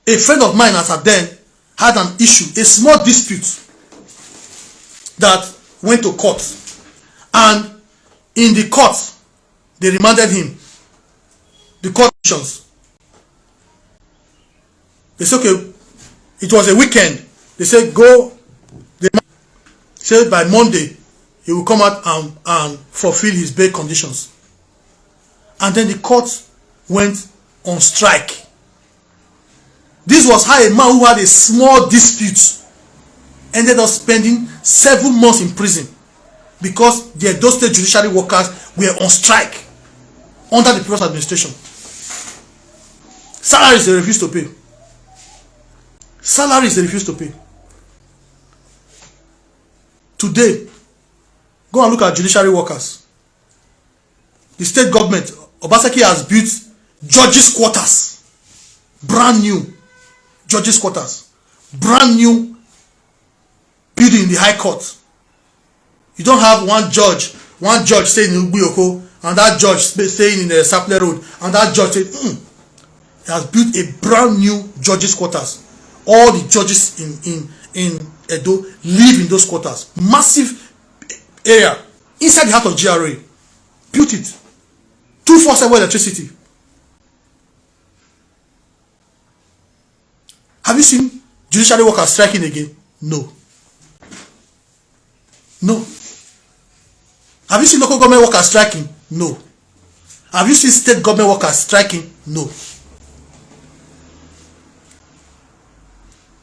S2: A friend of mine as at then had an issue, a small dispute that went to court, and in the court they remanded him. The court decisions, they said, okay, it was a weekend, they said go, they said by Monday he will come out and fulfill his bail conditions. And then the court went on strike. This was how a man who had a small dispute ended up spending 7 months in prison because the Edo State judiciary workers were on strike under the previous administration. Salaries they refused to pay. Salaries they refused to pay. Today, go and look at judiciary workers. The state government, Obaseki has built judges' quarters. Brand new judges' quarters. Brand new building in the High Court. You don't have one judge staying in Ubuyoko, and that judge staying in the Saple Road, and that judge saying, He has built a brand new judges' quarters. All the judges in Edo live in those quarters. Massive area inside the heart of GRA. Built it. 247 electricity. Have you seen judiciary workers striking again? No. No. Have you seen local government workers striking? No. Have you seen state government workers striking? No.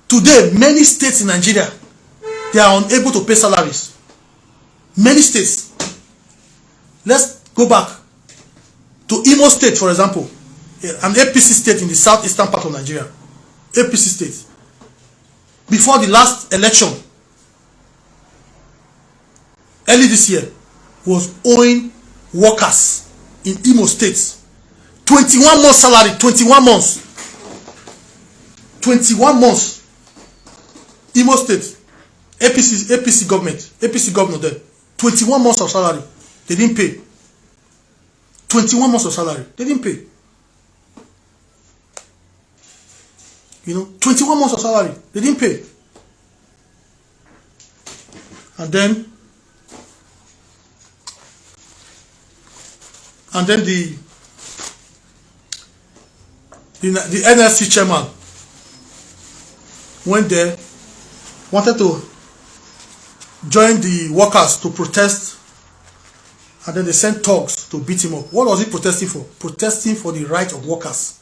S2: Today, many states in Nigeria, they are unable to pay salaries. Many states. Let's go back to Imo State, for example, an APC state in the southeastern part of Nigeria. APC state. Before the last election, early this year, was owing workers in Imo State 21 months salary. 21 months. 21 months. Imo State, APC governor there, 21 months of salary, they didn't pay. 21 months of salary, they didn't pay. 21 months of salary, they didn't pay. And then the NLC chairman went there, wanted to join the workers to protest, and then they sent thugs to beat him up. What was he protesting for? Protesting for the right of workers.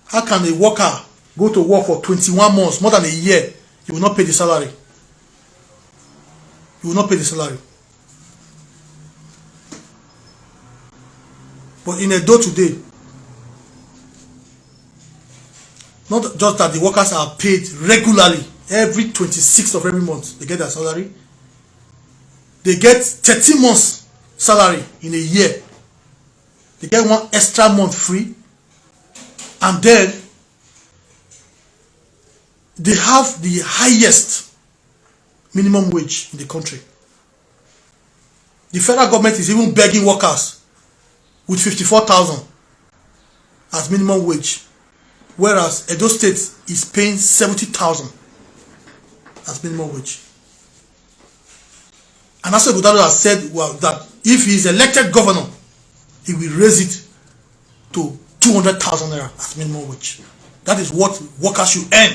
S2: How can a worker go to work for 21 months, more than a year, you will not pay the salary? You will not pay the salary. But in Edo today, Not just that the workers are paid regularly, every 26th of every month, they get their salary. They get 13 months salary in a year. They get one extra month free. And then they have the highest minimum wage in the country. The federal government is even begging workers with 54,000 as minimum wage, whereas Edo State is paying 70,000 as minimum wage. And Ize Iyamu has said that if he is elected governor, he will raise it to 200,000 naira as minimum wage. That is what workers should earn.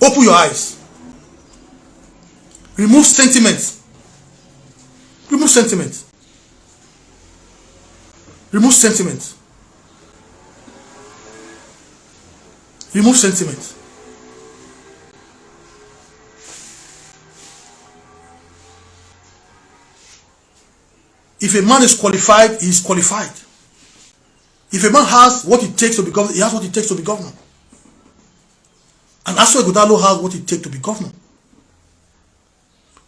S2: Open your eyes. Remove sentiment. Remove sentiment. Remove sentiment. Remove sentiment. If a man is qualified, he is qualified. If a man has what it takes to be governor, he has what it takes to be governor. And Ize Iyamu has what it takes to be governor.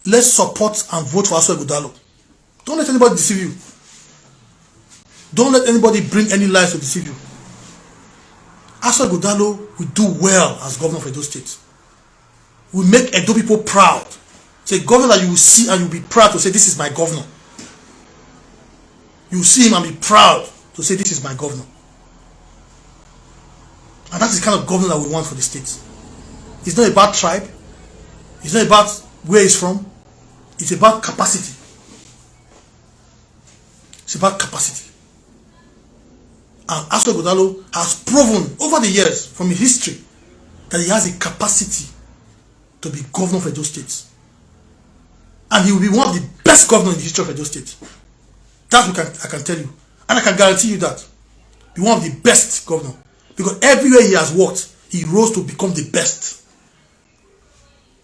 S2: Let's support and vote for Ize Iyamu. Don't let anybody deceive you. Don't let anybody bring any lies to deceive you. Ize Iyamu will do well as governor of Edo State. Will make Edo people proud. Say governor that you will see and you will be proud to say this is my governor. You will see him and be proud to say this is my governor. And that is the kind of governor that we want for the state. It's not about tribe. It's not about where he's from. It's about capacity. It's about capacity. And Ize Iyamu has proven over the years from his history that he has a capacity to be governor of Edo State. And he will be one of the best governors in the history of Edo State. That I can tell you. And I can guarantee you that. Be one of the best governors. Because everywhere he has worked, he rose to become the best.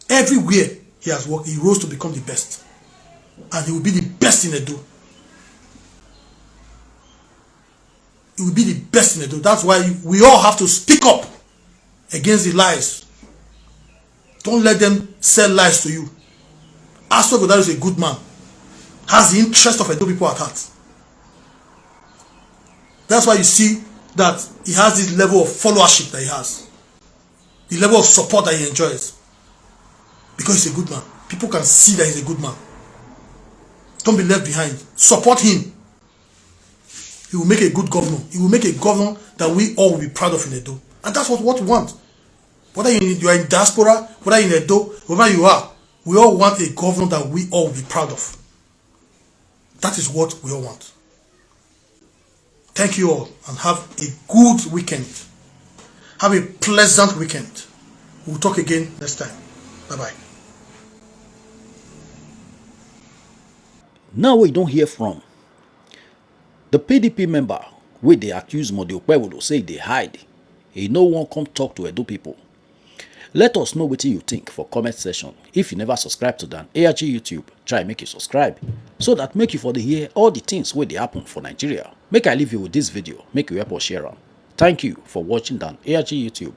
S2: Everywhere he has worked, he rose to become the best. And he will be the best in Edo. He will be the best in Edo. That's why we all have to speak up against the lies. Don't let them sell lies to you. Ize Iyamu is a good man. Has the interest of Edo people at heart. That's why you see that he has this level of followership that he has. The level of support that he enjoys. Because he's a good man. People can see that he's a good man. Don't be left behind. Support him. He will make a good governor. He will make a governor that we all will be proud of in Edo. And that's what we want. Whether you are in diaspora, whether in Edo, wherever you are, we all want a governor that we all will be proud of. That is what we all want. Thank you all and have a good weekend. Have a pleasant weekend. We'll talk again next time. Bye-bye.
S1: Now we don't hear from the PDP member wey they accuse Okpebholo say they hide. He no one come talk to Edo people. Let us know what you think for comment section. If you never subscribe to Dan ARG YouTube, try make you subscribe so that make you for the hear all the things where they happen for Nigeria. Make I leave you with this video, make you help us share am. Thank you for watching Dan ARG YouTube.